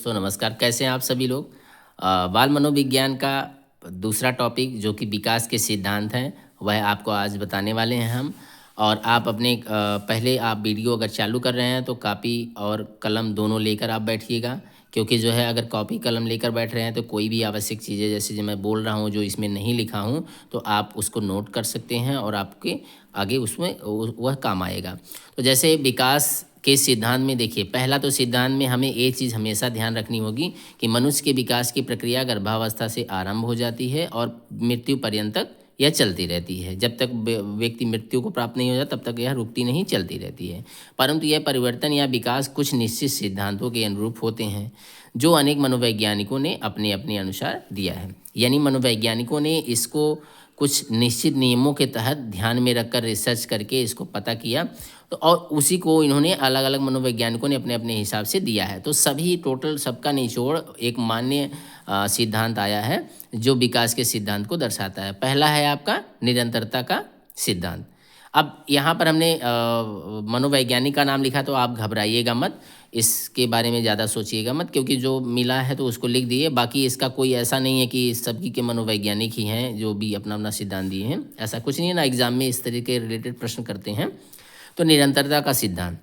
दोस्तों नमस्कार। कैसे हैं आप सभी लोग। बाल मनोविज्ञान का दूसरा टॉपिक जो कि विकास के सिद्धांत हैं वह आपको आज बताने वाले हैं हम। और आप अपने पहले आप वीडियो अगर चालू कर रहे हैं तो कॉपी और कलम दोनों लेकर आप बैठिएगा, क्योंकि जो है अगर कॉपी कलम लेकर बैठ रहे हैं तो कोई भी आवश्यक चीज़ें जैसे जो मैं बोल रहा हूँ जो इसमें नहीं लिखा हूँ तो आप उसको नोट कर सकते हैं और आपके आगे उसमें वह काम आएगा। तो जैसे विकास के सिद्धांत में देखिए, पहला तो सिद्धांत में हमें एक चीज़ हमेशा ध्यान रखनी होगी कि मनुष्य के विकास की प्रक्रिया गर्भावस्था से आरंभ हो जाती है और मृत्यु पर्यंत तक यह चलती रहती है। जब तक व्यक्ति मृत्यु को प्राप्त नहीं हो जाता तब तक यह रुकती नहीं, चलती रहती है। परंतु यह परिवर्तन या विकास कुछ निश्चित सिद्धांतों के अनुरूप होते हैं जो अनेक मनोवैज्ञानिकों ने अपने अपने अनुसार दिया है। यानी मनोवैज्ञानिकों ने इसको कुछ निश्चित नियमों के तहत ध्यान में रखकर रिसर्च करके इसको पता किया, तो और उसी को इन्होंने अलग अलग मनोवैज्ञानिकों ने अपने अपने हिसाब से दिया है। तो सभी टोटल सबका निचोड़ एक मान्य सिद्धांत आया है जो विकास के सिद्धांत को दर्शाता है। पहला है आपका निरंतरता का सिद्धांत। अब यहाँ पर हमने मनोवैज्ञानिक का नाम लिखा तो आप घबराइएगा मत, इसके बारे में ज़्यादा सोचिएगा मत, क्योंकि जो मिला है तो उसको लिख दिए। बाकी इसका कोई ऐसा नहीं है कि सभी के मनोवैज्ञानिक ही हैं जो भी अपना अपना सिद्धांत दिए हैं, ऐसा कुछ नहीं है ना। एग्जाम में इस तरीके के रिलेटेड प्रश्न करते हैं। तो निरंतरता का सिद्धांत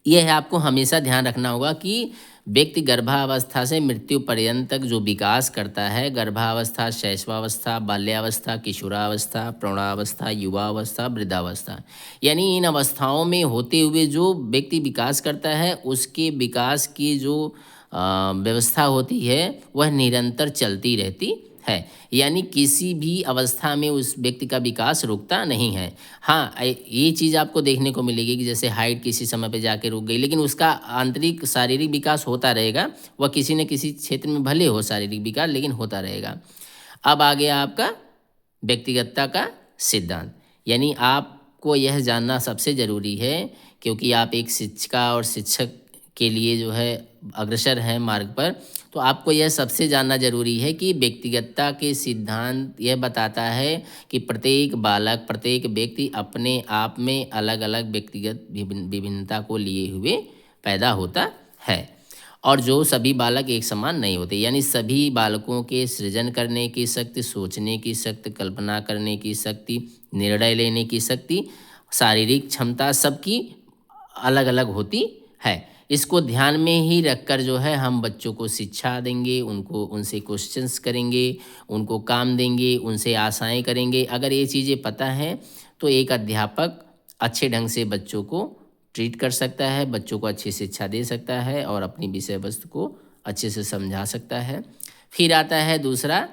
यह है, आपको हमेशा ध्यान रखना होगा कि व्यक्ति गर्भावस्था से मृत्यु पर्यंत तक जो विकास करता है, गर्भावस्था, शैशवावस्था, बाल्यावस्था, किशोरावस्था, प्रौढ़ावस्था, युवावस्था, वृद्धावस्था, यानी इन अवस्थाओं में होते हुए जो व्यक्ति विकास करता है उसके विकास की जो व्यवस्था होती है वह निरंतर चलती रहती है। यानी किसी भी अवस्था में उस व्यक्ति का विकास रुकता नहीं है। हाँ, ये चीज़ आपको देखने को मिलेगी कि जैसे हाइट किसी समय पे जाके रुक गई, लेकिन उसका आंतरिक शारीरिक विकास होता रहेगा। वह किसी न किसी क्षेत्र में भले हो शारीरिक विकास, लेकिन होता रहेगा। अब आ गया आपका व्यक्तिगतता का सिद्धांत। यानी आपको यह जानना सबसे ज़रूरी है, क्योंकि आप एक शिक्षिका और शिक्षक के लिए जो है अग्रसर हैं मार्ग पर, तो आपको यह सबसे जानना जरूरी है कि व्यक्तिगतता के सिद्धांत यह बताता है कि प्रत्येक बालक, प्रत्येक व्यक्ति अपने आप में अलग अलग व्यक्तिगत विभिन्नता को लिए हुए पैदा होता है और जो सभी बालक एक समान नहीं होते। यानी सभी बालकों के सृजन करने की शक्ति, सोचने की शक्ति, कल्पना करने की शक्ति, निर्णय लेने की शक्ति, शारीरिक क्षमता सबकी अलग अलग होती है। इसको ध्यान में ही रखकर जो है हम बच्चों को शिक्षा देंगे, उनसे क्वेश्चंस करेंगे, उनको काम देंगे, उनसे आशाएं करेंगे। अगर ये चीज़ें पता हैं तो एक अध्यापक अच्छे ढंग से बच्चों को ट्रीट कर सकता है, बच्चों को अच्छी शिक्षा दे सकता है और अपनी विषय वस्तु को अच्छे से समझा सकता है। फिर आता है दूसरा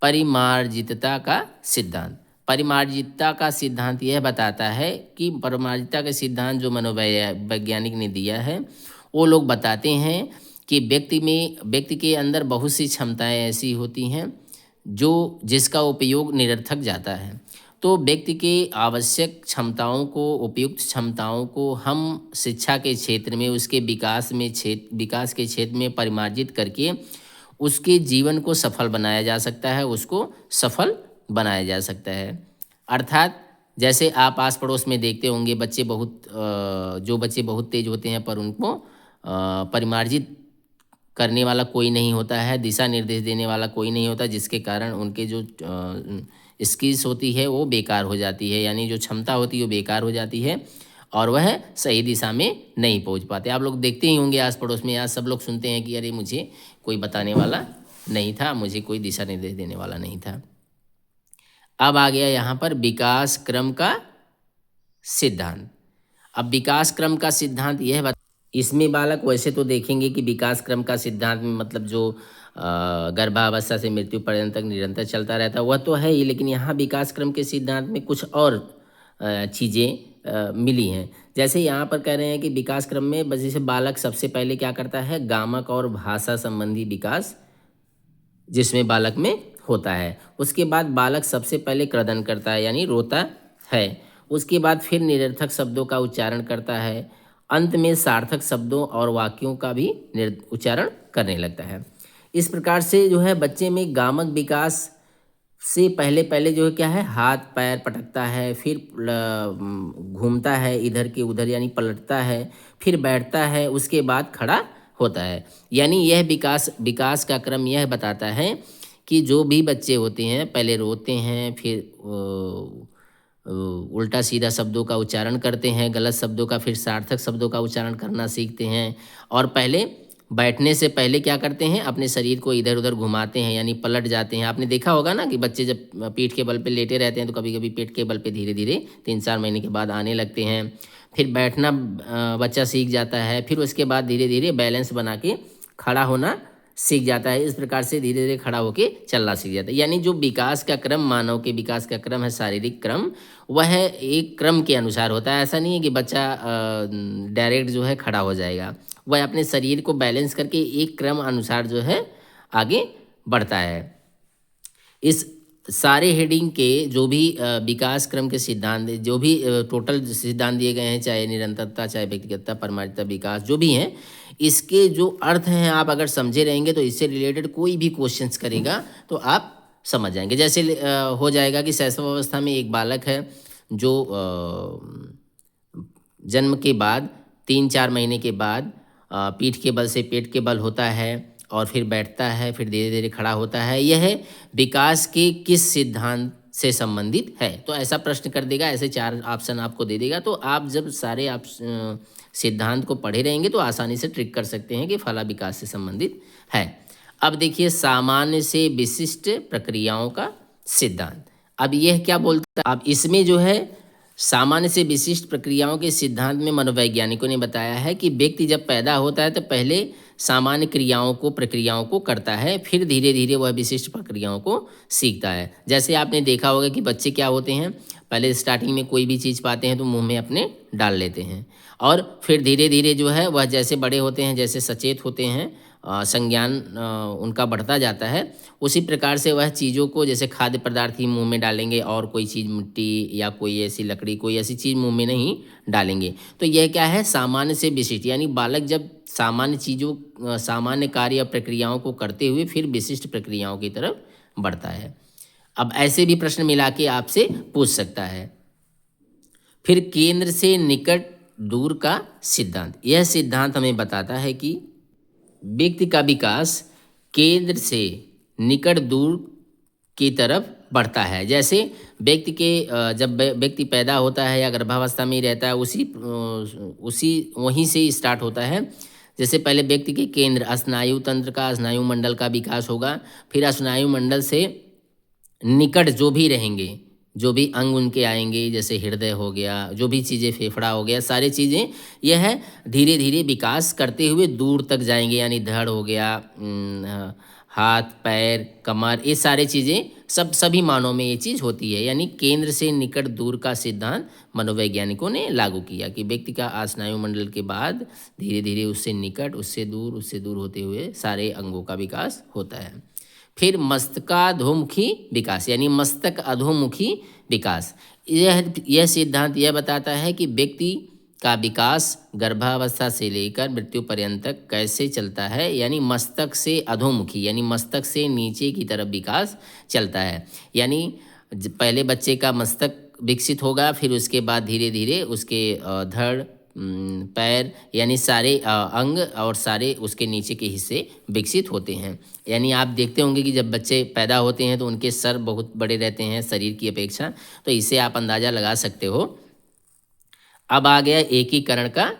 परिमार्जितता का सिद्धांत। परिमार्जितता का सिद्धांत यह बताता है कि परिमार्जितता का सिद्धांत जो मनोवैज्ञानिक ने दिया है वो लोग बताते हैं कि व्यक्ति के अंदर बहुत सी क्षमताएं ऐसी होती हैं जिसका उपयोग निरर्थक जाता है। तो व्यक्ति के आवश्यक क्षमताओं को, उपयुक्त क्षमताओं को हम शिक्षा के क्षेत्र में, उसके विकास के क्षेत्र में परिमार्जित करके उसके जीवन को सफल बनाया जा सकता है, उसको सफल बनाया जा सकता है। अर्थात जैसे आप आस पड़ोस में देखते होंगे जो बच्चे बहुत तेज होते हैं पर उनको परिमार्जित करने वाला कोई नहीं होता है, दिशा निर्देश देने वाला कोई नहीं होता, जिसके कारण उनके जो स्किल्स होती है वो बेकार हो जाती है। यानी जो क्षमता होती है वो बेकार हो जाती है और वह सही दिशा में नहीं पहुंच पाते। आप लोग देखते ही होंगे आस पड़ोस में, आज सब लोग सुनते हैं कि अरे मुझे कोई बताने वाला नहीं था, मुझे कोई दिशा निर्देश देने वाला नहीं था। अब आ गया यहाँ पर विकास क्रम का सिद्धांत। अब विकास क्रम का सिद्धांत यह इसमें बालक वैसे तो देखेंगे कि विकास क्रम का सिद्धांत में मतलब जो गर्भावस्था से मृत्यु पर्यंत तक निरंतर चलता रहता वह तो है ही, लेकिन यहाँ विकास क्रम के सिद्धांत में कुछ और चीज़ें मिली हैं। जैसे यहाँ पर कह रहे हैं कि विकास क्रम में जैसे बालक सबसे पहले क्या करता है, गामक और भाषा संबंधी विकास जिसमें बालक में होता है। उसके बाद बालक सबसे पहले क्रदन करता है यानी रोता है। उसके बाद फिर निरर्थक शब्दों का उच्चारण करता है। अंत में सार्थक शब्दों और वाक्यों का भी उच्चारण करने लगता है। इस प्रकार से जो है बच्चे में गामक विकास से पहले पहले जो है क्या है, हाथ पैर पटकता है, फिर घूमता है इधर के उधर यानी पलटता है, फिर बैठता है, उसके बाद खड़ा होता है। यानी यह विकास का क्रम यह बताता है कि जो भी बच्चे होते हैं पहले रोते हैं, फिर उल्टा सीधा शब्दों का उच्चारण करते हैं, गलत शब्दों का, फिर सार्थक शब्दों का उच्चारण करना सीखते हैं। और पहले बैठने से पहले क्या करते हैं, अपने शरीर को इधर उधर घुमाते हैं, यानी पलट जाते हैं। आपने देखा होगा ना कि बच्चे जब पीठ के बल पे लेटे रहते हैं तो कभी कभी पेट के बल पे धीरे धीरे 3-4 महीने के बाद आने लगते हैं। फिर बैठना बच्चा सीख जाता है, फिर उसके बाद धीरे धीरे बैलेंस बना के खड़ा होना सीख जाता है। इस प्रकार से धीरे धीरे खड़ा होके चलना सीख जाता है। यानी जो विकास का क्रम, मानव के विकास का क्रम है, शारीरिक क्रम, वह एक क्रम के अनुसार होता है। ऐसा नहीं है कि बच्चा डायरेक्ट जो है खड़ा हो जाएगा, वह अपने शरीर को बैलेंस करके एक क्रम अनुसार जो है आगे बढ़ता है। इस सारे हेडिंग के जो भी विकास क्रम के सिद्धांत, जो भी टोटल सिद्धांत दिए गए हैं, चाहे निरंतरता, चाहे व्यक्तिगतता, परमाणुता, विकास, जो भी हैं, इसके जो अर्थ हैं आप अगर समझे रहेंगे तो इससे रिलेटेड कोई भी क्वेश्चंस करेगा तो आप समझ जाएंगे। जैसे हो जाएगा कि शैशव अवस्था में एक बालक है जो जन्म के बाद 3-4 महीने के बाद पीठ के बल से पेट के बल होता है और फिर बैठता है, फिर धीरे धीरे खड़ा होता है। यह विकास के किस सिद्धांत से संबंधित है? तो ऐसा प्रश्न कर देगा, ऐसे 4 ऑप्शन आपको दे देगा। तो आप जब सारे आप सिद्धांत को पढ़े रहेंगे तो आसानी से ट्रिक कर सकते हैं कि फला विकास से संबंधित है। अब देखिए, सामान्य से विशिष्ट प्रक्रियाओं का सिद्धांत। अब यह क्या बोलता है? अब इसमें जो है सामान्य से विशिष्ट प्रक्रियाओं के सिद्धांत में मनोवैज्ञानिकों ने बताया है कि व्यक्ति जब पैदा होता है तो पहले सामान्य प्रक्रियाओं को करता है, फिर धीरे धीरे वह विशिष्ट प्रक्रियाओं को सीखता है। जैसे आपने देखा होगा कि बच्चे क्या होते हैं, पहले स्टार्टिंग में कोई भी चीज़ पाते हैं तो मुंह में अपने डाल लेते हैं, और फिर धीरे धीरे जो है वह जैसे बड़े होते हैं, जैसे सचेत होते हैं, संज्ञान उनका बढ़ता जाता है, उसी प्रकार से वह चीज़ों को, जैसे खाद्य पदार्थ ही मुंह में डालेंगे और कोई चीज़, मिट्टी या कोई ऐसी लकड़ी, कोई ऐसी चीज़ मुंह में नहीं डालेंगे। तो यह क्या है, सामान्य से विशिष्ट। यानी बालक जब सामान्य चीज़ों, सामान्य कार्य या प्रक्रियाओं को करते हुए फिर विशिष्ट प्रक्रियाओं की तरफ बढ़ता है। अब ऐसे भी प्रश्न मिला के आपसे पूछ सकता है। फिर केंद्र से निकट दूर का सिद्धांत। यह सिद्धांत हमें बताता है कि व्यक्ति का विकास केंद्र से निकट दूर की तरफ बढ़ता है। जैसे व्यक्ति के जब व्यक्ति पैदा होता है या गर्भावस्था में ही रहता है, उसी वहीं से स्टार्ट होता है। जैसे पहले व्यक्ति के केंद्र स्नायु तंत्र का, स्नायु मंडल का विकास होगा, फिर स्नायु मंडल से निकट जो भी रहेंगे, जो भी अंग उनके आएंगे, जैसे हृदय हो गया, जो भी चीज़ें, फेफड़ा हो गया, सारी चीज़ें यह धीरे धीरे विकास करते हुए दूर तक जाएंगे। यानी धड़ हो गया, हाथ, पैर, कमर, ये सारी चीज़ें सभी मानव में ये चीज़ होती है। यानी केंद्र से निकट दूर का सिद्धांत मनोवैज्ञानिकों ने लागू किया कि व्यक्ति का स्नायु मंडल के बाद धीरे धीरे उससे निकट, उससे दूर होते हुए सारे अंगों का विकास होता है। फिर मस्तकाधोमुखी विकास, यानी मस्तक अधोमुखी विकास। यह सिद्धांत यह बताता है कि व्यक्ति का विकास गर्भावस्था से लेकर मृत्यु पर्यंत तक कैसे चलता है। यानी मस्तक से अधोमुखी, यानी मस्तक से नीचे की तरफ विकास चलता है। यानी पहले बच्चे का मस्तक विकसित होगा, फिर उसके बाद धीरे धीरे उसके धड़, पैर, यानी सारे अंग और सारे उसके नीचे के हिस्से विकसित होते हैं। यानी आप देखते होंगे कि जब बच्चे पैदा होते हैं तो उनके सर बहुत बड़े रहते हैं शरीर की अपेक्षा, तो इससे आप अंदाज़ा लगा सकते हो। अब आ गया एकीकरण का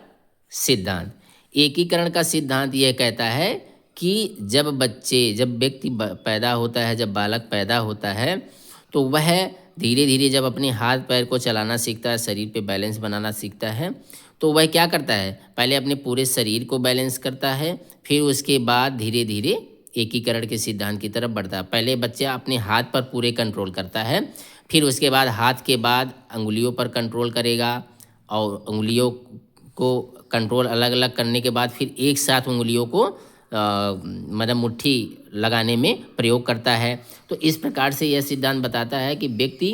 सिद्धांत। एकीकरण का सिद्धांत यह कहता है कि जब व्यक्ति पैदा होता है, जब बालक पैदा होता है, तो वह धीरे धीरे जब अपने हाथ पैर को चलाना सीखता है, शरीर पे बैलेंस बनाना सीखता है, तो वह क्या करता है, पहले अपने पूरे शरीर को बैलेंस करता है, फिर उसके बाद धीरे धीरे एकीकरण के सिद्धांत की तरफ बढ़ता है। पहले बच्चा अपने हाथ पर पूरे कंट्रोल करता है, फिर उसके बाद हाथ के बाद अंगुलियों पर कंट्रोल करेगा, और अंगुलियों को कंट्रोल अलग अलग करने के बाद फिर एक साथ अंगुलियों को मतलब मुट्ठी लगाने में प्रयोग करता है। तो इस प्रकार से यह सिद्धांत बताता है कि व्यक्ति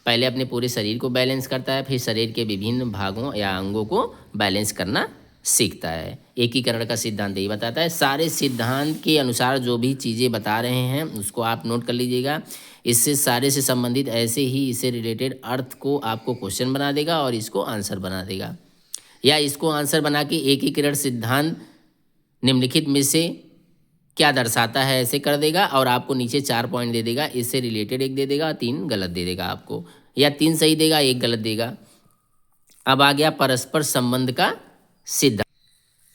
पहले अपने पूरे शरीर को बैलेंस करता है, फिर शरीर के विभिन्न भागों या अंगों को बैलेंस करना सीखता है। एकीकरण का सिद्धांत यही बताता है। सारे सिद्धांत के अनुसार जो भी चीज़ें बता रहे हैं उसको आप नोट कर लीजिएगा। इससे सारे से संबंधित ऐसे ही इससे रिलेटेड अर्थ को आपको क्वेश्चन बना देगा और इसको आंसर बना देगा, या इसको आंसर बना के एकीकरण सिद्धांत निम्नलिखित में से क्या दर्शाता है, ऐसे कर देगा और आपको नीचे 4 पॉइंट दे देगा, इससे रिलेटेड एक दे देगा, 3 गलत दे देगा आपको, या 3 सही देगा, 1 गलत देगा। अब आ गया परस्पर संबंध का सिद्धांत।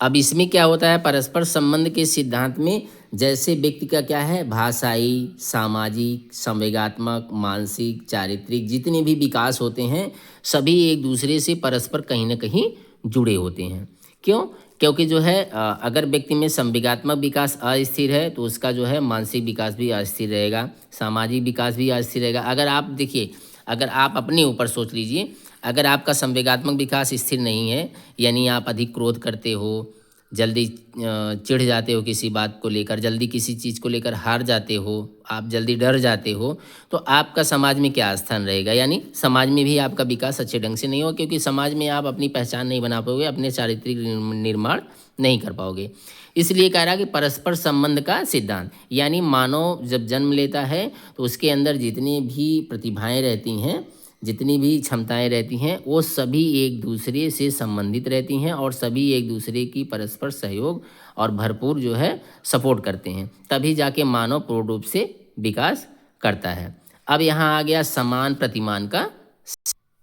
अब इसमें क्या होता है, परस्पर संबंध के सिद्धांत में जैसे व्यक्ति का क्या है, भाषाई, सामाजिक, संवेगात्मक, मानसिक, चारित्रिक जितने भी विकास होते हैं सभी एक दूसरे से परस्पर कहीं ना कहीं जुड़े होते हैं। क्यों? क्योंकि जो है अगर व्यक्ति में संवेगात्मक विकास अस्थिर है तो उसका जो है मानसिक विकास भी अस्थिर रहेगा, सामाजिक विकास भी अस्थिर रहेगा। अगर आप देखिए, अगर आप अपने ऊपर सोच लीजिए, अगर आपका संवेगात्मक विकास स्थिर नहीं है, यानी आप अधिक क्रोध करते हो, जल्दी चिढ़ जाते हो किसी बात को लेकर, जल्दी किसी चीज़ को लेकर हार जाते हो, आप जल्दी डर जाते हो, तो आपका समाज में क्या स्थान रहेगा, यानी समाज में भी आपका विकास अच्छे ढंग से नहीं होगा, क्योंकि समाज में आप अपनी पहचान नहीं बना पाओगे, अपने चारित्रिक निर्माण नहीं कर पाओगे। इसलिए कह रहा कि परस्पर संबंध का सिद्धांत, यानी मानव जब जन्म लेता है तो उसके अंदर जितनी भी प्रतिभाएं रहती हैं, जितनी भी क्षमताएं रहती हैं, वो सभी एक दूसरे से संबंधित रहती हैं और सभी एक दूसरे की परस्पर सहयोग और भरपूर जो है सपोर्ट करते हैं, तभी जाके मानव पूर्ण रूप से विकास करता है। अब यहाँ आ गया समान प्रतिमान का।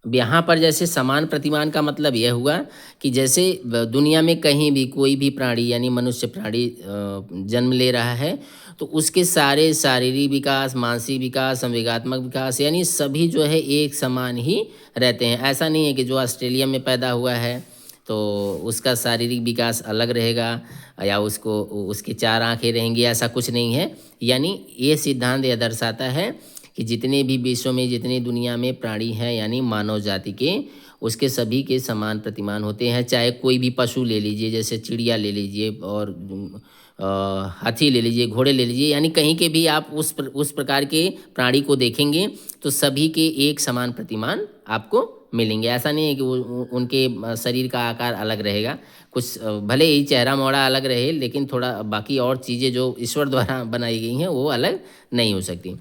अब यहाँ पर जैसे समान प्रतिमान का मतलब यह हुआ कि जैसे दुनिया में कहीं भी कोई भी प्राणी यानी मनुष्य प्राणी जन्म ले रहा है तो उसके सारे शारीरिक विकास, मानसिक विकास, संवेगात्मक विकास यानी सभी जो है एक समान ही रहते हैं। ऐसा नहीं है कि जो ऑस्ट्रेलिया में पैदा हुआ है तो उसका शारीरिक विकास अलग रहेगा या उसको उसकी 4 आंखें रहेंगी, ऐसा कुछ नहीं है। यानी ये सिद्धांत यह दर्शाता है कि जितने भी विश्व में, जितने दुनिया में प्राणी हैं यानी मानव जाति के, उसके सभी के समान प्रतिमान होते हैं। चाहे कोई भी पशु ले लीजिए, जैसे चिड़िया ले लीजिए और हाथी ले लीजिए, घोड़े ले लीजिए, यानी कहीं के भी आप उस प्रकार के प्राणी को देखेंगे तो सभी के एक समान प्रतिमान आपको मिलेंगे। ऐसा नहीं है कि उनके शरीर का आकार अलग रहेगा, कुछ भले ही चेहरा मोड़ा अलग रहे लेकिन थोड़ा बाकी और चीज़ें जो ईश्वर द्वारा बनाई गई हैं वो अलग नहीं हो सकती।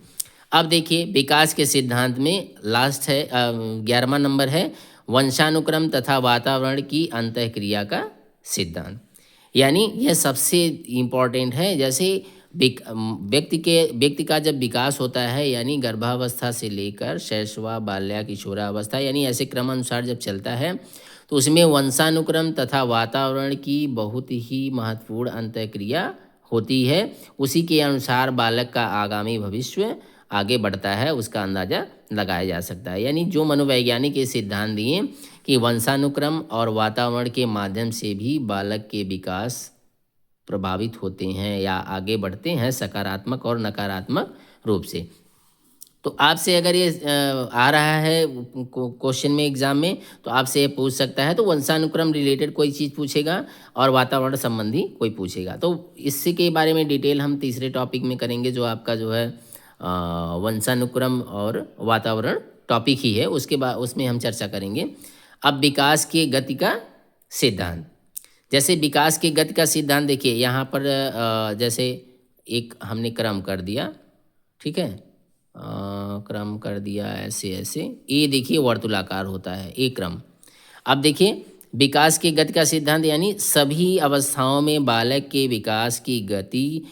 अब देखिए विकास के सिद्धांत में लास्ट है 11वां नंबर है वंशानुक्रम तथा वातावरण की अंतःक्रिया का सिद्धांत। यानी यह सबसे इम्पॉर्टेंट है। जैसे व्यक्ति का जब विकास होता है यानी गर्भावस्था से लेकर शैशवा, बाल्या, किशोरावस्था यानी ऐसे क्रम अनुसार जब चलता है तो उसमें वंशानुक्रम तथा वातावरण की बहुत ही महत्वपूर्ण अंतःक्रिया होती है। उसी के अनुसार बालक का आगामी भविष्य आगे बढ़ता है, उसका अंदाज़ा लगाया जा सकता है। यानी जो मनोवैज्ञानिक ये सिद्धांत दिए कि वंशानुक्रम और वातावरण के माध्यम से भी बालक के विकास प्रभावित होते हैं या आगे बढ़ते हैं सकारात्मक और नकारात्मक रूप से। तो आपसे अगर ये आ रहा है क्वेश्चन में एग्जाम में तो आपसे ये पूछ सकता है, तो वंशानुक्रम रिलेटेड कोई चीज़ पूछेगा और वातावरण संबंधी कोई पूछेगा। तो इससे के बारे में डिटेल हम तीसरे टॉपिक में करेंगे जो आपका जो है वंशानुक्रम और वातावरण टॉपिक ही है, उसके बाद उसमें हम चर्चा करेंगे। अब विकास के गति का सिद्धांत। जैसे विकास की गति का सिद्धांत देखिए यहाँ पर जैसे एक हमने क्रम कर दिया, ठीक है, क्रम कर दिया ऐसे ऐसे, ये देखिए वर्तुलाकार होता है ये क्रम। अब देखिए विकास की गति का सिद्धांत यानी सभी अवस्थाओं में बालक के विकास की गति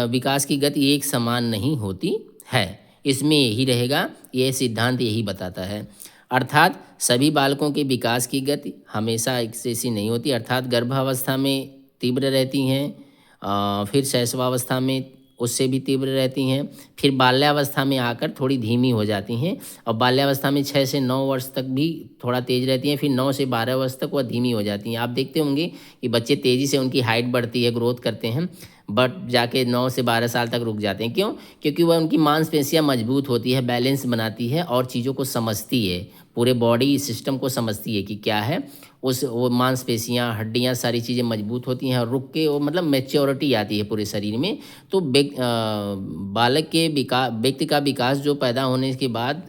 विकास की गति एक समान नहीं होती है। इसमें यही रहेगा, यह सिद्धांत यही बताता है। अर्थात सभी बालकों के विकास की गति हमेशा एक जैसी नहीं होती, अर्थात गर्भावस्था में तीव्र रहती हैं, फिर शैशवावस्था में उससे भी तीव्र रहती हैं, फिर बाल्यावस्था में आकर थोड़ी धीमी हो जाती हैं और बाल्यावस्था में 6 से 9 वर्ष तक भी थोड़ा तेज़ रहती हैं, फिर 9 से 12 वर्ष तक वह धीमी हो जाती हैं। आप देखते होंगे कि बच्चे तेज़ी से उनकी हाइट बढ़ती है, ग्रोथ करते हैं, बट जाके 9 से 12 साल तक रुक जाते हैं। क्यों? क्योंकि वह उनकी मांसपेशियां मजबूत होती है, बैलेंस बनाती है और चीज़ों को समझती है, पूरे बॉडी सिस्टम को समझती है कि क्या है, वो मांसपेशियां, हड्डियां, सारी चीज़ें मजबूत होती हैं और रुक के वो मतलब मैच्योरिटी आती है पूरे शरीर में। तो बालक के व्यक्ति का विकास जो पैदा होने के बाद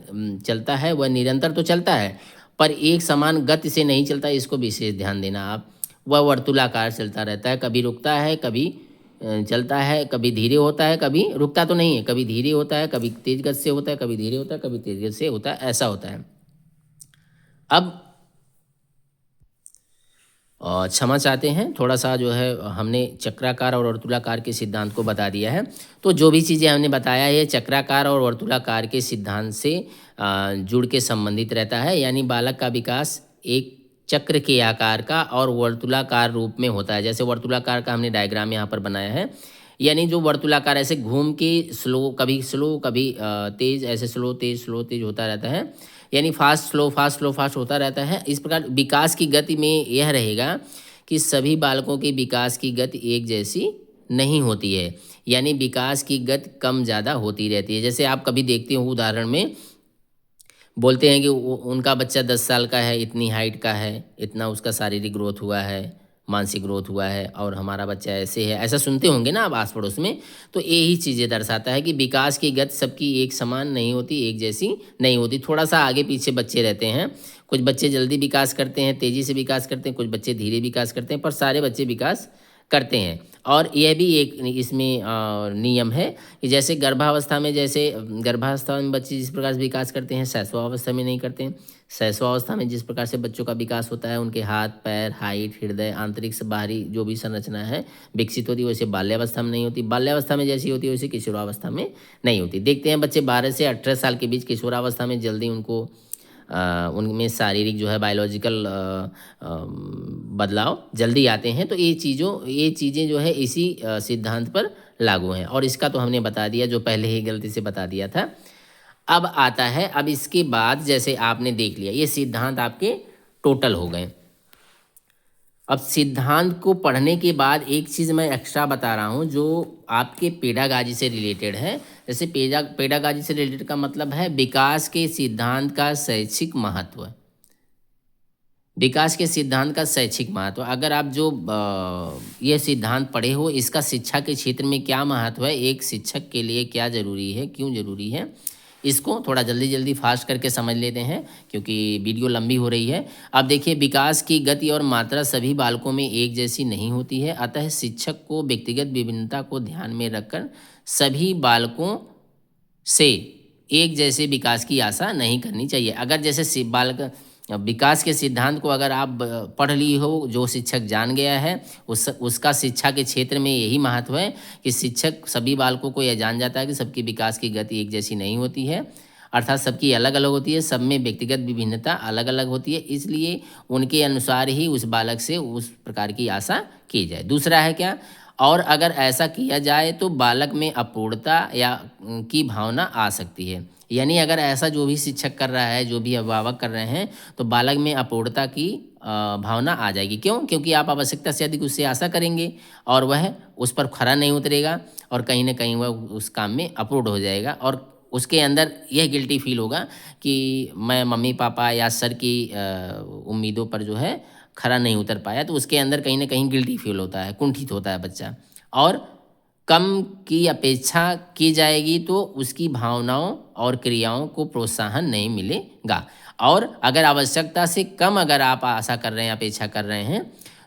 चलता है वह निरंतर तो चलता है पर एक समान गति से नहीं चलता, इसको विशेष ध्यान देना आप। वह वर्तुलाकार चलता रहता है, कभी रुकता है, कभी चलता है, कभी धीरे होता है, कभी रुकता तो नहीं है, कभी धीरे होता है, कभी तेज गति से होता है, कभी धीरे होता है, कभी तेज गति से होता है, ऐसा होता है। अब और क्षमा चाहते हैं, थोड़ा सा जो है हमने चक्राकार और वर्तुलाकार के सिद्धांत को बता दिया है। तो जो भी चीज़ें हमने बताया है चक्राकार और वर्तुलाकार के सिद्धांत से जुड़ के संबंधित रहता है। यानी बालक का विकास एक चक्र के आकार का और वर्तुलाकार रूप में होता है। जैसे वर्तुलाकार का हमने डायग्राम यहाँ पर बनाया है, यानी जो वर्तुलाकार ऐसे घूम के स्लो कभी तेज, ऐसे स्लो तेज होता रहता है। यानी फास्ट स्लो फास्ट होता रहता है। इस प्रकार विकास की गति में यह रहेगा कि सभी बालकों की विकास की गति एक जैसी नहीं होती है। यानी विकास की गति कम ज़्यादा होती रहती है। जैसे आप कभी देखते हो उदाहरण में बोलते हैं कि उनका बच्चा 10 साल का है, इतनी हाइट का है, इतना उसका शारीरिक ग्रोथ हुआ है, मानसिक ग्रोथ हुआ है, और हमारा बच्चा ऐसे है, ऐसा सुनते होंगे ना आप आस पड़ोस में। तो यही चीज़ें दर्शाता है कि विकास की गति सबकी एक समान नहीं होती, एक जैसी नहीं होती। थोड़ा सा आगे पीछे बच्चे रहते हैं। कुछ बच्चे जल्दी विकास करते हैं, तेज़ी से विकास करते हैं, कुछ बच्चे धीरे विकास करते हैं, पर सारे बच्चे विकास करते हैं। और यह भी एक इसमें नियम है कि जैसे गर्भावस्था में बच्चे जिस प्रकार से विकास करते हैं शैशवावस्था में नहीं करते हैं। शैशवावस्था में जिस प्रकार से बच्चों का विकास होता है, उनके हाथ पैर, हाइट, हृदय, आंतरिक से बाहरी जो भी संरचना है विकसित होती है, वैसे बाल्यावस्था में नहीं होती। बाल्यावस्था में जैसी होती है वैसे किशोरावस्था में नहीं होती। देखते हैं बच्चे 12 से 18 साल के बीच किशोरावस्था में जल्दी उनको उनमें शारीरिक जो है बायोलॉजिकल बदलाव जल्दी आते हैं। तो ये चीज़ें जो है इसी सिद्धांत पर लागू हैं। और इसका तो हमने बता दिया, जो पहले ही गलती से बता दिया था। अब आता है, अब इसके बाद जैसे आपने देख लिया ये सिद्धांत आपके टोटल हो गए। अब सिद्धांत को पढ़ने के बाद एक चीज़ मैं एक्स्ट्रा बता रहा हूँ जो आपके पेडागाजी से रिलेटेड है। जैसे पेडागाजी से रिलेटेड का मतलब है विकास के सिद्धांत का शैक्षिक महत्व। विकास के सिद्धांत का शैक्षिक महत्व, अगर आप जो ये सिद्धांत पढ़े हो, इसका शिक्षा के क्षेत्र में क्या महत्व है, एक शिक्षक के लिए क्या ज़रूरी है, क्यों ज़रूरी है, इसको थोड़ा जल्दी फास्ट करके समझ लेते हैं क्योंकि वीडियो लंबी हो रही है। अब देखिए, विकास की गति और मात्रा सभी बालकों में एक जैसी नहीं होती है, अतः शिक्षक को व्यक्तिगत विभिन्नता को ध्यान में रखकर सभी बालकों से एक जैसे विकास की आशा नहीं करनी चाहिए। अगर जैसे बालक विकास के सिद्धांत को अगर आप पढ़ ली हो, जो शिक्षक जान गया है उसका शिक्षा के क्षेत्र में यही महत्व है कि शिक्षक सभी बालकों को यह जान जाता है कि सबकी विकास की गति एक जैसी नहीं होती है, अर्थात सबकी अलग अलग होती है, सब में व्यक्तिगत विभिन्नता अलग अलग होती है, इसलिए उनके अनुसार ही उस बालक से उस प्रकार की आशा की जाए। दूसरा है क्या, और अगर ऐसा किया जाए तो बालक में अपूर्णता या की भावना आ सकती है। यानी अगर ऐसा जो भी शिक्षक कर रहा है, जो भी अभिभावक कर रहे हैं, तो बालक में अपूर्णता की भावना आ जाएगी। क्यों? क्योंकि आप आवश्यकता से अधिक उससे आशा करेंगे और वह उस पर खरा नहीं उतरेगा और कहीं ना कहीं वह उस काम में अपूर्ण हो जाएगा और उसके अंदर यह गिल्टी फील होगा कि मैं मम्मी पापा या सर की उम्मीदों पर जो है खरा नहीं उतर पाया, तो उसके अंदर कहीं ना कहीं गिल्टी फील होता है, कुंठित होता है बच्चा, और कम की अपेक्षा की जाएगी तो उसकी भावनाओं और क्रियाओं को प्रोत्साहन नहीं मिलेगा। और अगर आवश्यकता से कम अगर आप आशा कर रहे हैं, अपेक्षा कर रहे हैं,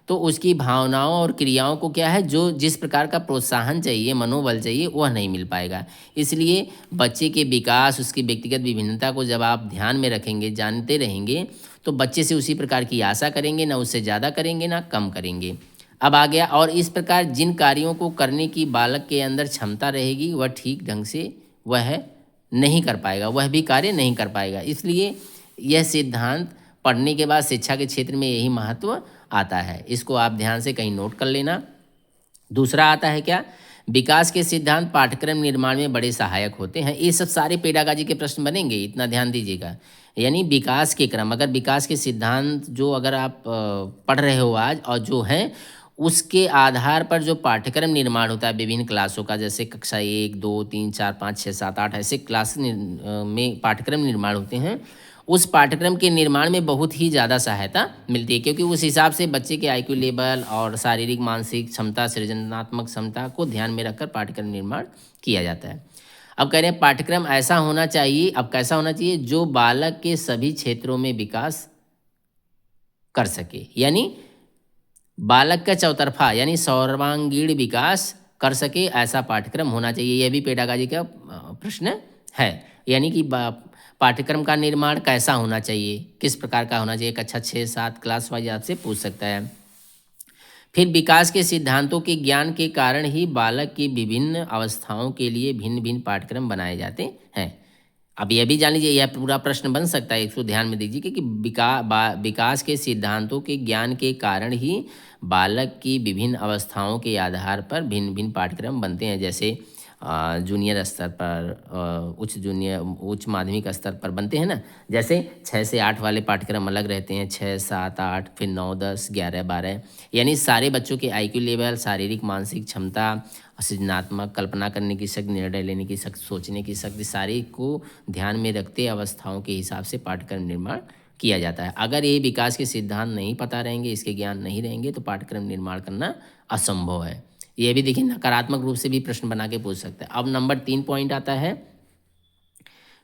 तो उसकी भावनाओं और क्रियाओं को क्या है, जो जिस प्रकार का प्रोत्साहन चाहिए, मनोबल चाहिए, वह नहीं मिल पाएगा। इसलिए बच्चे के विकास, उसकी व्यक्तिगत विभिन्नता को जब आप ध्यान में रखेंगे, जानते रहेंगे, तो बच्चे से उसी प्रकार की आशा करेंगे, ना उससे ज़्यादा करेंगे ना कम करेंगे। अब आ गया, और इस प्रकार जिन कार्यों को करने की बालक के अंदर क्षमता रहेगी वह ठीक ढंग से वह नहीं कर पाएगा, वह भी कार्य नहीं कर पाएगा। इसलिए यह सिद्धांत पढ़ने के बाद शिक्षा के क्षेत्र में यही महत्व आता है। इसको आप ध्यान से कहीं नोट कर लेना। दूसरा आता है क्या, विकास के सिद्धांत पाठ्यक्रम निर्माण में बड़े सहायक होते हैं। ये सब सारे पेडागाजी के प्रश्न बनेंगे, इतना ध्यान दीजिएगा। यानी विकास के क्रम, अगर विकास के सिद्धांत जो अगर आप पढ़ रहे हो आज और जो हैं, उसके आधार पर जो पाठ्यक्रम निर्माण होता है विभिन्न क्लासों का, जैसे कक्षा 1, 2, 3, 4, 5, 6, 7, 8 ऐसे क्लास में पाठ्यक्रम निर्माण होते हैं, उस पाठ्यक्रम के निर्माण में बहुत ही ज़्यादा सहायता मिलती है, क्योंकि उस हिसाब से बच्चे के आईक्यू लेवल और शारीरिक मानसिक क्षमता, सृजनात्मक क्षमता को ध्यान में रखकर पाठ्यक्रम निर्माण किया जाता है। अब कह रहे हैं पाठ्यक्रम ऐसा होना चाहिए, अब कैसा होना चाहिए, जो बालक के सभी क्षेत्रों में विकास कर सके, यानी बालक का चौतरफा यानी सर्वांगीण विकास कर सके, ऐसा पाठ्यक्रम होना चाहिए। यह भी पेडागाजी का प्रश्न है। यानी कि पाठ्यक्रम का निर्माण कैसा होना चाहिए, किस प्रकार का होना चाहिए, कक्षा 6, 7 क्लास वाइज आपसे पूछ सकता है। फिर विकास के सिद्धांतों के ज्ञान के कारण ही बालक की विभिन्न अवस्थाओं के लिए भिन्न भिन्न पाठ्यक्रम बनाए जाते हैं। अब यह भी जान लीजिए, यह पूरा प्रश्न बन सकता है, इसको ध्यान में दीजिए कि विकास के सिद्धांतों के ज्ञान के कारण ही बालक की विभिन्न अवस्थाओं के आधार पर भिन्न भिन्न पाठ्यक्रम बनते हैं। जैसे जूनियर स्तर पर, उच्च माध्यमिक स्तर पर बनते हैं ना। जैसे 6 से 8 वाले पाठ्यक्रम अलग रहते हैं, 6, 7, 8, फिर 9, 10, 11, 12, यानी सारे बच्चों के IQ लेवल, शारीरिक मानसिक क्षमता, सृजनात्मक, कल्पना करने की शक्ति, निर्णय लेने की शक्ति, सोचने की शक्ति, सारे को ध्यान में रखते अवस्थाओं के हिसाब से पाठ्यक्रम निर्माण किया जाता है। अगर ये विकास के सिद्धांत नहीं पता रहेंगे, इसके ज्ञान नहीं रहेंगे, तो पाठ्यक्रम निर्माण करना असंभव है। ये भी देखिए, नकारात्मक रूप से भी प्रश्न बना के पूछ सकते हैं। अब नंबर 3 पॉइंट आता है,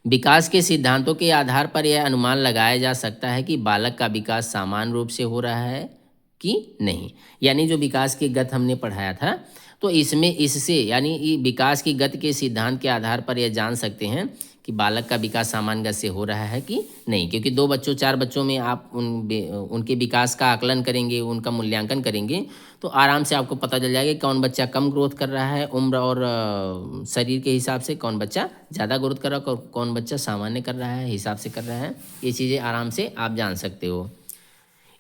विकास के सिद्धांतों के आधार पर यह अनुमान लगाया जा सकता है कि बालक का विकास सामान्य रूप से हो रहा है कि नहीं। यानी जो विकास की गति हमने पढ़ाया था, तो इससे यानी विकास की गति के सिद्धांत के आधार पर यह जान सकते हैं कि बालक का विकास सामान्य गति से हो रहा है कि नहीं। क्योंकि 2 बच्चों 4 बच्चों में आप उनके विकास का आकलन करेंगे, उनका मूल्यांकन करेंगे, तो आराम से आपको पता चल जाएगा कि कौन बच्चा कम ग्रोथ कर रहा है उम्र और शरीर के हिसाब से, कौन बच्चा ज़्यादा ग्रोथ कर रहा है, कौन बच्चा सामान्य कर रहा है, हिसाब से कर रहा है। ये चीज़ें आराम से आप जान सकते हो।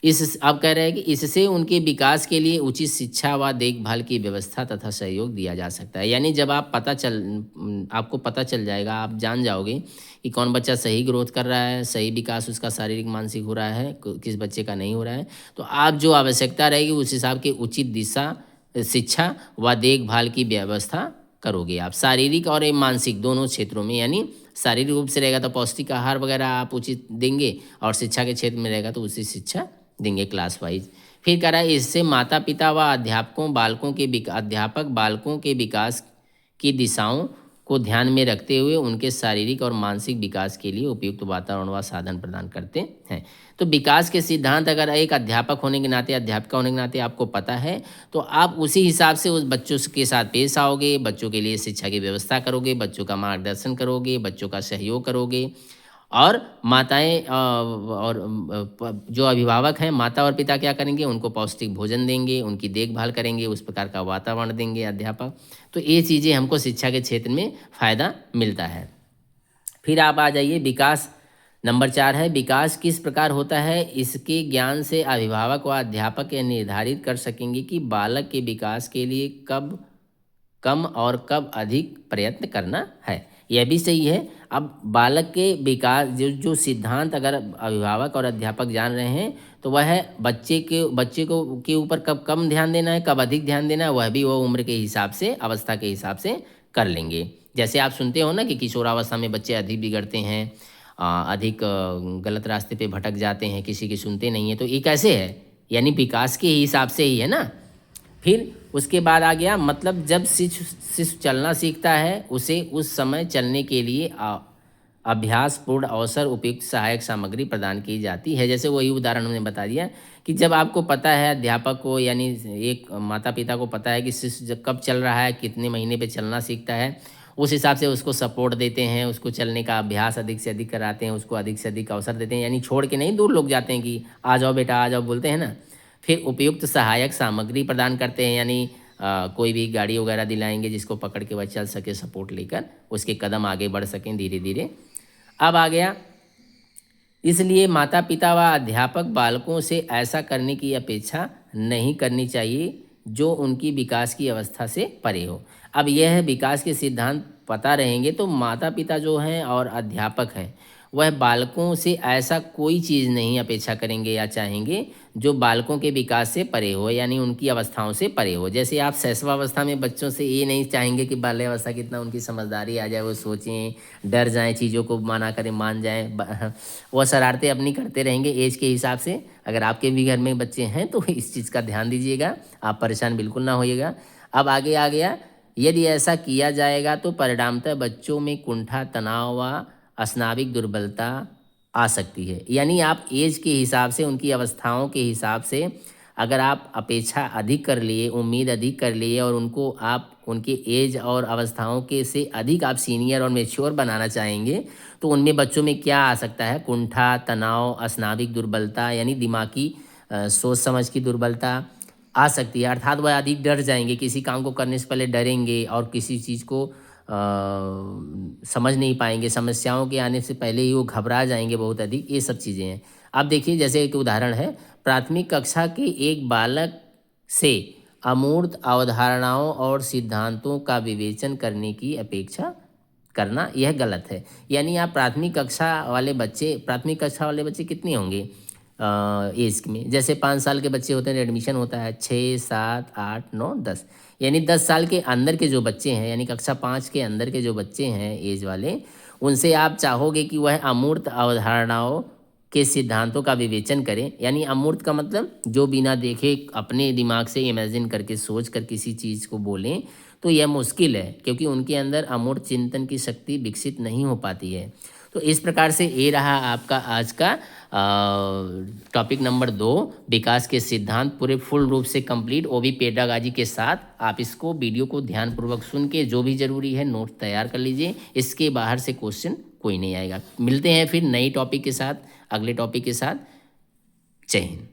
अब कह रहे हैं कि इससे उनके विकास के लिए उचित शिक्षा व देखभाल की व्यवस्था तथा सहयोग दिया जा सकता है। यानी जब आपको पता चल जाएगा, आप जान जाओगे कि कौन बच्चा सही ग्रोथ कर रहा है, सही विकास उसका शारीरिक मानसिक हो रहा है, किस बच्चे का नहीं हो रहा है, तो आप जो आवश्यकता रहेगी उस हिसाब के उचित दिशा, शिक्षा व देखभाल की व्यवस्था करोगे आप, शारीरिक और मानसिक दोनों क्षेत्रों में। यानी शारीरिक रूप से रहेगा तो पौष्टिक आहार वगैरह आप उचित देंगे, और शिक्षा के क्षेत्र में रहेगा तो उसी शिक्षा देंगे क्लास वाइज। फिर कह रहा है, इससे माता पिता व अध्यापक बालकों के विकास की दिशाओं को ध्यान में रखते हुए उनके शारीरिक और मानसिक विकास के लिए उपयुक्त वातावरण व साधन प्रदान करते हैं। तो विकास के सिद्धांत अगर एक अध्यापक होने के नाते, अध्यापिका होने के नाते आपको पता है, तो आप उसी हिसाब से उस बच्चों के साथ पेश आओगे, बच्चों के लिए शिक्षा की व्यवस्था करोगे, बच्चों का मार्गदर्शन करोगे, बच्चों का सहयोग करोगे। और माताएं और जो अभिभावक हैं, माता और पिता क्या करेंगे, उनको पौष्टिक भोजन देंगे, उनकी देखभाल करेंगे, उस प्रकार का वातावरण देंगे अध्यापक। तो ये चीज़ें हमको शिक्षा के क्षेत्र में फ़ायदा मिलता है। फिर आप आ जाइए, विकास नंबर 4 है, विकास किस प्रकार होता है, इसके ज्ञान से अभिभावक व अध्यापक यह निर्धारित कर सकेंगे कि बालक के विकास के लिए कब कम और कब अधिक प्रयत्न करना है। यह भी सही है। अब बालक के विकास जो सिद्धांत अगर अभिभावक और अध्यापक जान रहे हैं, तो वह बच्चे को के ऊपर कब कम ध्यान देना है, कब अधिक ध्यान देना है, वह भी वो उम्र के हिसाब से, अवस्था के हिसाब से कर लेंगे। जैसे आप सुनते हो ना कि किशोरावस्था में बच्चे अधिक बिगड़ते हैं, अधिक गलत रास्ते पे भटक जाते हैं, किसी की सुनते नहीं है। तो ये कैसे है, यानी विकास के हिसाब से ही है ना। फिर उसके बाद आ गया, मतलब जब शिशु चलना सीखता है, उसे उस समय चलने के लिए अभ्यासपूर्ण अवसर, उपयुक्त सहायक सामग्री प्रदान की जाती है। जैसे वही उदाहरण हमने बता दिया कि जब आपको पता है, अध्यापक को यानी एक माता पिता को पता है कि शिशु कब चल रहा है, कितने महीने पे चलना सीखता है, उस हिसाब से उसको सपोर्ट देते हैं, उसको चलने का अभ्यास अधिक से अधिक कराते हैं, उसको अधिक से अधिक अवसर देते हैं। यानी छोड़ के नहीं दूर लोग जाते हैं कि आ जाओ बेटा आ जाओ, बोलते हैं ना। फिर उपयुक्त सहायक सामग्री प्रदान करते हैं, यानी कोई भी गाड़ी वगैरह दिलाएंगे जिसको पकड़ के वह चल सके, सपोर्ट लेकर उसके कदम आगे बढ़ सकें धीरे धीरे। अब आ गया, इसलिए माता पिता व अध्यापक बालकों से ऐसा करने की अपेक्षा नहीं करनी चाहिए जो उनकी विकास की अवस्था से परे हो। अब यह है, विकास के सिद्धांत पता रहेंगे तो माता पिता जो हैं और अध्यापक हैं, वह बालकों से ऐसा कोई चीज़ नहीं अपेक्षा करेंगे या चाहेंगे जो बालकों के विकास से परे हो, यानी उनकी अवस्थाओं से परे हो। जैसे आप शैशवावस्था में बच्चों से ये नहीं चाहेंगे कि बाल्यावस्था कितना उनकी समझदारी आ जाए, वो सोचें, डर जाएं, चीज़ों को माना करें, मान जाएं, वो शरारतें अपनी करते रहेंगे एज के हिसाब से। अगर आपके भी घर में बच्चे हैं तो इस चीज़ का ध्यान दीजिएगा, आप परेशान बिल्कुल ना होइएगा। अब आगे आ गया, यदि ऐसा किया जाएगा तो परिणामतः बच्चों में कुंठा, तनाव व स्नाविक दुर्बलता आ सकती है। यानी आप एज के हिसाब से, उनकी अवस्थाओं के हिसाब से अगर आप अपेक्षा अधिक कर लिए, उम्मीद अधिक कर लिए, और उनको आप उनके एज और अवस्थाओं के से अधिक आप सीनियर और मेच्योर बनाना चाहेंगे, तो उनमें बच्चों में क्या आ सकता है, कुंठा, तनाव, स्नाविक दुर्बलता, यानी दिमागी सोच समझ की दुर्बलता, आ सकती है, अर्थात वह अधिक डर जाएंगे, किसी काम को करने से पहले डरेंगे और किसी चीज़ को समझ नहीं पाएंगे, समस्याओं के आने से पहले ही वो घबरा जाएंगे बहुत अधिक, ये सब चीज़ें हैं। अब देखिए जैसे एक उदाहरण है, प्राथमिक कक्षा के एक बालक से अमूर्त अवधारणाओं और सिद्धांतों का विवेचन करने की अपेक्षा करना यह गलत है। यानी आप प्राथमिक कक्षा वाले बच्चे कितने होंगे एज में, जैसे 5 साल के बच्चे होते हैं, एडमिशन होता है 6, 7, 8, 9, 10, यानी 10 साल के अंदर के जो बच्चे हैं, यानी कक्षा 5 के अंदर के जो बच्चे हैं एज वाले, उनसे आप चाहोगे कि वह अमूर्त अवधारणाओं के सिद्धांतों का विवेचन करें। यानी अमूर्त का मतलब जो बिना देखे अपने दिमाग से इमेजिन करके सोच कर किसी चीज़ को बोलें, तो यह मुश्किल है, क्योंकि उनके अंदर अमूर्त चिंतन की शक्ति विकसित नहीं हो पाती है। तो इस प्रकार से ये रहा आपका आज का टॉपिक नंबर 2, विकास के सिद्धांत, पूरे फुल रूप से कंप्लीट, वो भी पेडागाजी के साथ। आप इसको वीडियो को ध्यानपूर्वक सुन के जो भी ज़रूरी है नोट तैयार कर लीजिए, इसके बाहर से क्वेश्चन कोई नहीं आएगा। मिलते हैं फिर नई टॉपिक के साथ, अगले टॉपिक के साथ। जय हिंद।